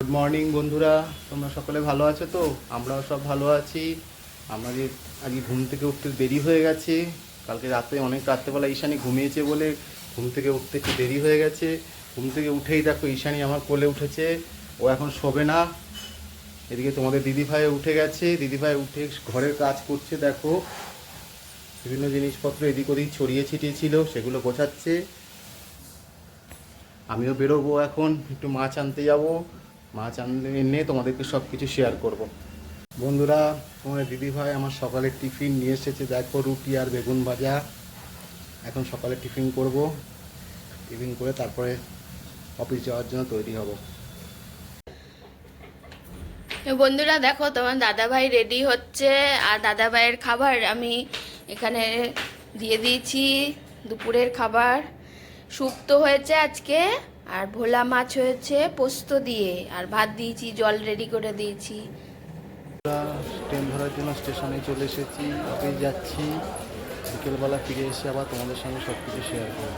Good morning বন্ধুরা, তোমরা সকলে ভালো আছো তো? আমরাও সব ভালো আছি। আমাদের আজকে ঘুম থেকে উঠতে দেরি হয়ে গেছে। কালকে রাতে অনেক রাত্রেবেলা ঈশানী ঘুমিয়েছে বলে ঘুম থেকে উঠতে একটু দেরি হয়ে গেছে। ঘুম থেকে উঠেই দেখো ঈশানী আমার কোলে উঠেছে, ও এখন শোবে না। এদিকে তোমাদের দিদিভাই উঠে গেছে, দিদিভাই উঠে ঘরের কাজ করছে। দেখো বিভিন্ন জিনিসপত্র এদিক ওদিক ছড়িয়ে ছিটিয়ে ছিল, সেগুলো গোছাচ্ছে। আমিও বেরোবো এখন, একটু মাছ আনতে যাব। মাছ আনতে এনে তোমাদেরকে সব কিছু শেয়ার করব। বন্ধুরা, তোমার দিদিভাই আমার সকালের টিফিন নিয়ে এসেছে। দেখো রুটি আর বেগুন ভাজা। এখন সকালে টিফিন করব, টিফিন করে তারপরে অফিস যাওয়ার জন্য তৈরি হব। বন্ধুরা দেখো, তোমার দাদাভাই রেডি হচ্ছে। আর দাদাভাইয়ের খাবার আমি এখানে দিয়ে দিয়েছি। দুপুরের খাবার শুক্তো হয়েছে আজকে, আর ভোলা মাছ হয়েছে পোস্ত দিয়ে, আর ভাত দিয়েছি, জল রেডি করে দিয়েছি। ট্রেন ধরার জন্য স্টেশনে চলে এসেছি, অফিস যাচ্ছি। বিকেলবেলা ফিরে এসে আবার তোমাদের সঙ্গে সব কিছু শেয়ার করব।